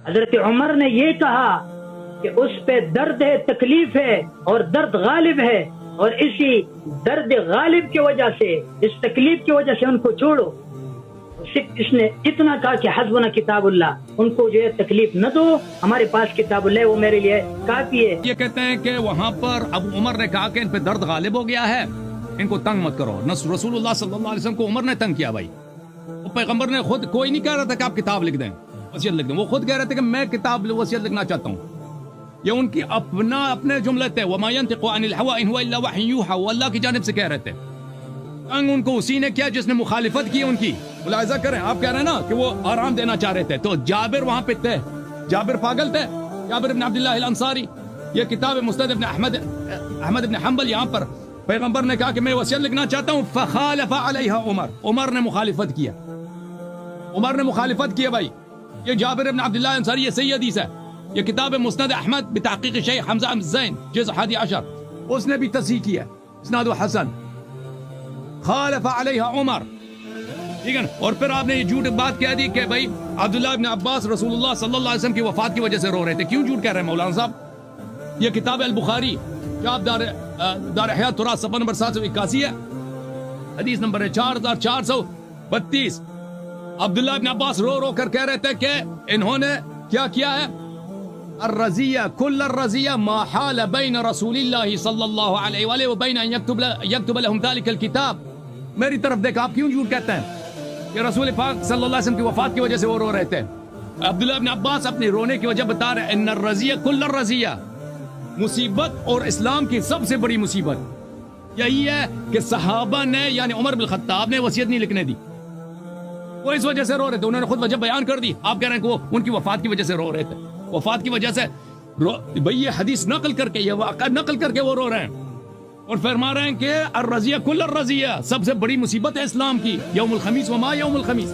حضرت عمر نے یہ کہا کہ اس پہ درد ہے، تکلیف ہے اور درد غالب ہے، اور اسی درد غالب کی وجہ سے، اس تکلیف کی وجہ سے ان کو چھوڑو۔ صرف اس نے اتنا کہا کہ حسبنا کتاب اللہ، ان کو جو ہے تکلیف نہ دو، ہمارے پاس کتاب اللہ وہ میرے لیے کافی ہے۔ یہ کہتے ہیں کہ وہاں پر ابو عمر نے کہا کہ ان پہ درد غالب ہو گیا ہے، ان کو تنگ مت کرو۔ رسول اللہ صلی اللہ علیہ وسلم کو عمر نے تنگ کیا بھائی۔ پیغمبر نے خود، کوئی نہیں کہہ رہا تھا کہ آپ کتاب لکھ دیں، وصیت لکھ دیں، وہ خود کہہ رہے تھے کہ میں کتاب وصیت لکھنا چاہتا ہوں۔ یہ ان کی اپنے جملے تھے، وما ينطق عن الهوى ان هو الا وحي يوحى، وہ اللہ کی جانب سے کہہ رہے تھے۔ تنگ ان کو اسی نے کیا جس نے مخالفت کی ان کی۔ ملاحظہ کریں، آپ کہہ رہے ہیں نا کہ وہ آرام دینا چاہ رہے تھے، تو جابر وہاں پہ تھے، جابر پاگل تھے، جابر بن عبداللہ الانصاری۔ یہ کتاب مسند ابن احمد بن حنبل، یہاں پر پیغمبر نے کہا کہ میں وصیت لکھنا چاہتا ہوں، فخالف علیہا عمر نے مخالفت کیا، عمر نے مخالفت کیا بھائی۔ یہ جابر بن عبداللہ الانصاری، یہ صحیح حدیث ہے، یہ کتاب مسند احمد بتحقیق شیخ حمزہ الزین جزء 11، اس نے بھی تصحیح کیا، اسناد حسن۔ خالف علیہ عمر، ٹھیک ہے نا۔ اور پھر آپ نے یہ جھوٹ بات کہہ دی کہ بھائی عبداللہ ابن عباس رسول اللہ صلی اللہ علیہ وسلم کی وفات کی وجہ سے رو رہے تھے۔ کیوں جھوٹ کہہ رہے ہیں مولانا صاحب؟ یہ کتاب البخاری کتاب دار حیات تراث صفحہ نمبر 781 ہے، حدیث نمبر ہے 4432۔ عبداللہ ابن عباس رو رو کر کہہ رہے تھے کہ انہوں نے کیا کیا ہے، الرزیہ کل الرزیہ ما حال بین رسول اللہ صلی اللہ علیہ وآلہ وبین ان یکتب لهم ذلك الکتاب۔ میری طرف دیکھ، آپ کیوں جھوٹ کہتے ہیں کہ رسول پاک صلی اللہ علیہ وسلم کی وفات کی وجہ سے وہ رو رہے تھے؟ عبداللہ ابن عباس اپنے رونے کی وجہ بتا رہے ہیں، ان الرزیہ کل الرزیہ، مصیبت اور اسلام کی سب سے بڑی مصیبت یہی ہے کہ صحابہ نے، یعنی عمر بن الخطاب نے وصیت نہیں لکھنے دی، وہ اس وجہ سے رو رہے تھے۔ انہوں نے خود وجہ بیان کر دی، آپ کہہ رہے ہیں کہ وہ ان کی وفات کی وجہ سے رو رہے تھے، وفات کی وجہ سے بھئی یہ حدیث نقل کر کے، یہ واقعہ نقل کر کے وہ رو رہے ہیں، اور فرما رہے ہیں کہ الرزیہ کل الرزیہ، سب سے بڑی مصیبت ہے اسلام کی، یوم الخمیس وما یوم الخمیس۔